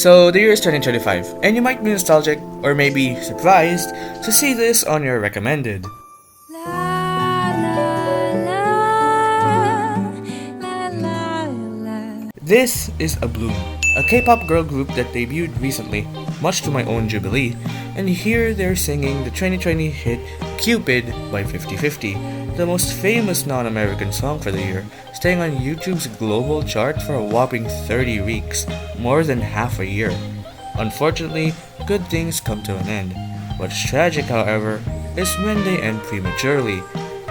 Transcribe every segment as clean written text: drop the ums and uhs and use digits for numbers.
So the year is 2025, and you might be nostalgic or maybe surprised to see this on your recommended. This is Ablume, a K-pop girl group that debuted recently, much to my own jubilee, and here they're singing the 2020 hit Cupid by 50/50, the most famous non-American song for the year, staying on YouTube's global chart for a whopping 30 weeks, more than half a year. Unfortunately, good things come to an end. What's tragic, however, is when they end prematurely.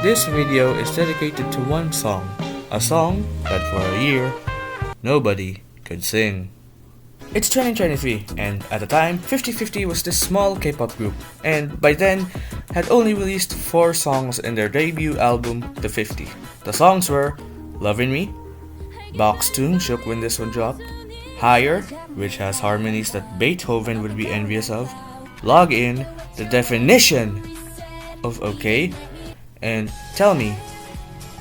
This video is dedicated to one song, a song that for a year, nobody could sing. It's 2023, and at the time, 50/50 was this small K-pop group, and by then, had only released 4 songs in their debut album, The 50. The songs were Lovin' Me, Box 2 shook when this one dropped, Higher, which has harmonies that Beethoven would be envious of, Log In, the definition of okay, and Tell Me.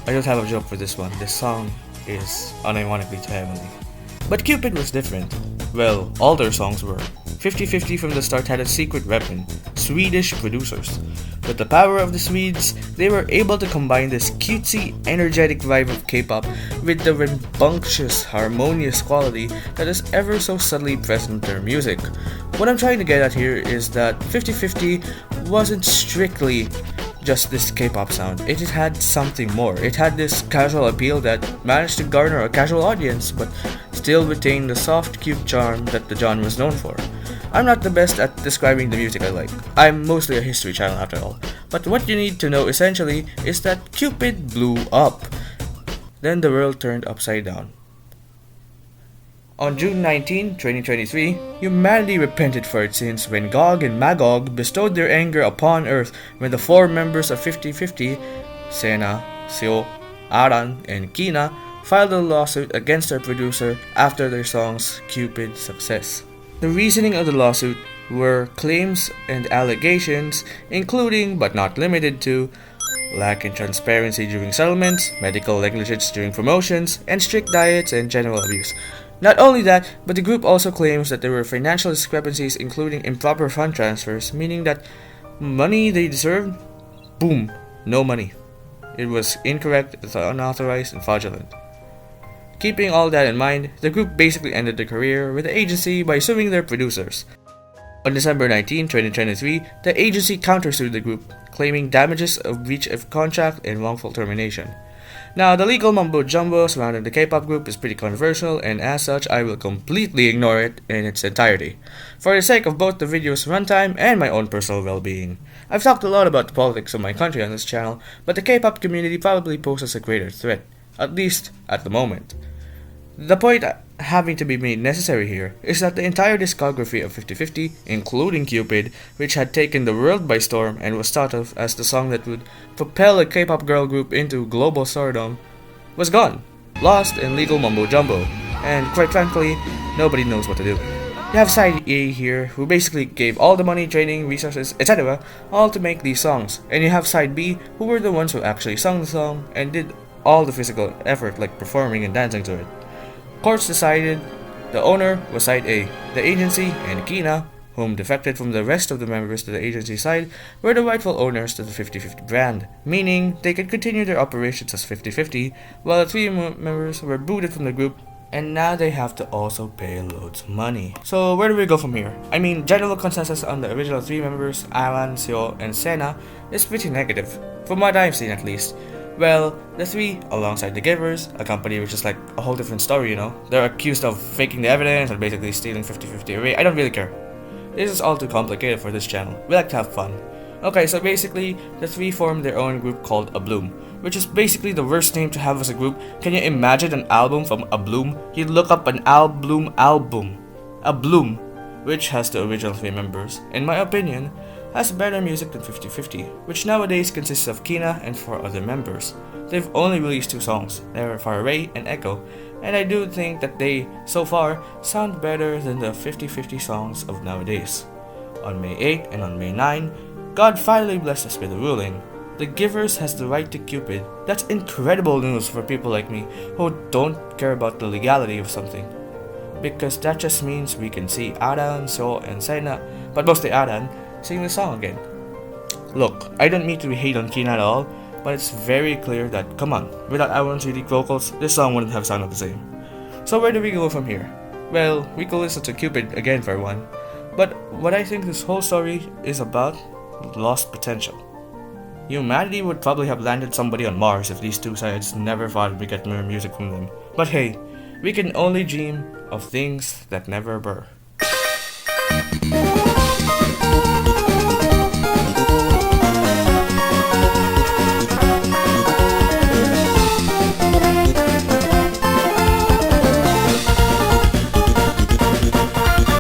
I don't have a joke for this one, this song is unironically too heavenly. But Cupid was different. Well, all their songs were. 50/50 from the start had a secret weapon, Swedish producers. With the power of the Swedes, they were able to combine this cutesy, energetic vibe of K-pop with the rambunctious, harmonious quality that is ever so subtly present in their music. What I'm trying to get at here is that 50/50 wasn't strictly just this K-pop sound. It had something more. It had this casual appeal that managed to garner a casual audience, but still retain the soft, cute charm that the genre was known for. I'm not the best at describing the music I like. I'm mostly a history channel after all. But what you need to know essentially is that Cupid blew up. Then the world turned upside down. On June 19, 2023, humanity repented for its sins when Gog and Magog bestowed their anger upon Earth when the 4 members of 50/50, Saena, Seo, Aran, and Kina, filed a lawsuit against their producer after their song's Cupid success. The reasoning of the lawsuit were claims and allegations, including but not limited to lack in transparency during settlements, medical negligence during promotions, and strict diets and general abuse. Not only that, but the group also claims that there were financial discrepancies including improper fund transfers, meaning that money they deserved, boom, no money. It was incorrect, unauthorized, and fraudulent. Keeping all that in mind, the group basically ended their career with the agency by suing their producers. On December 19, 2023, the agency countersued the group, claiming damages of breach of contract and wrongful termination. Now, the legal mumbo-jumbo surrounding the K-pop group is pretty controversial, and as such, I will completely ignore it in its entirety, for the sake of both the video's runtime and my own personal well-being. I've talked a lot about the politics of my country on this channel, but the K-pop community probably poses a greater threat, at least at the moment. The point having to be made necessary here is that the entire discography of 50/50, including Cupid, which had taken the world by storm and was thought of as the song that would propel a K-pop girl group into global stardom, was gone, lost in legal mumbo-jumbo, and quite frankly, nobody knows what to do. You have side A here, who basically gave all the money, training, resources, etc., all to make these songs, and you have side B, who were the ones who actually sung the song and did all the physical effort like performing and dancing to it. Courts decided the owner was side A. The agency and Kina, whom defected from the rest of the members to the agency side, were the rightful owners to the 50/50 brand, meaning they could continue their operations as 50/50, while the 3 members were booted from the group, and now they have to also pay loads of money. So where do we go from here? I mean, general consensus on the original 3 members, Aran, Seo, and Saena, is pretty negative, from what I've seen at least. Well, the 3, alongside the Givers, a company which is like a whole different story, you know. They're accused of faking the evidence and basically stealing 50/50 away. I don't really care. This is all too complicated for this channel. We like to have fun. Okay, so basically, the 3 formed their own group called Ablume, which is basically the worst name to have as a group. Can you imagine an album from Ablume? You'd look up an album. Ablume, which has the original 3 members, in my opinion, has better music than 50/50, which nowadays consists of Kina and 4 other members. They've only released 2 songs, they're Far Away and Echo, and I do think that they, so far, sound better than the 50/50 songs of nowadays. On May 8 and on May 9, God finally blessed us with a ruling. The Givers has the right to Cupid. That's incredible news for people like me who don't care about the legality of something. because that just means we can see Aran, So, and Saena, but mostly Aran, sing the song again. Look, I don't mean to hate on Kina at all, but it's very clear that, come on, without Aran's unique vocals, this song wouldn't have sounded the same. So where do we go from here? Well, we could listen to Cupid again for one, but what I think this whole story is about, lost potential. Humanity would probably have landed somebody on Mars if these two sides never thought we get more music from them. But hey, we can only dream of things that never were.